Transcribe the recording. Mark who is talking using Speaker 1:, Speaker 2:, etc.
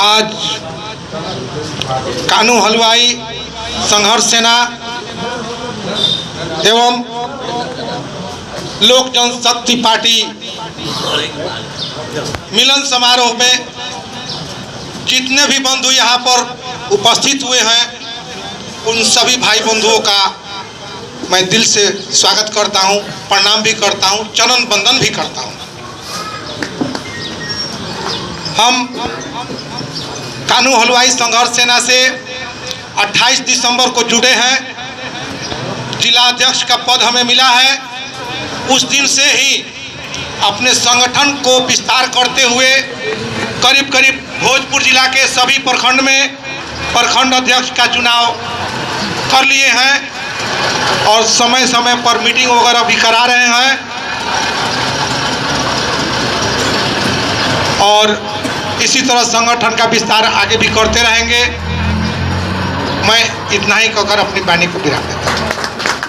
Speaker 1: आज कानू हलवाई संघर्ष सेना एवं लोक जनशक्ति पार्टी मिलन समारोह में जितने भी बंधु यहाँ पर उपस्थित हुए हैं उन सभी भाई बंधुओं का मैं दिल से स्वागत करता हूँ, प्रणाम भी करता हूँ, चरण बंदन भी करता हूँ। हम कानू हलवाई संघर्ष सेना से 28 दिसंबर को जुड़े हैं। जिला अध्यक्ष का पद हमें मिला है। उस दिन से ही अपने संगठन को विस्तार करते हुए करीब करीब भोजपुर जिला के सभी प्रखंड में प्रखंड अध्यक्ष का चुनाव कर लिए हैं और समय समय पर मीटिंग वगैरह भी करा रहे हैं और इसी तरह संगठन का विस्तार आगे भी करते रहेंगे। मैं इतना ही कहकर अपनी वाणी को विराम देता हूँ।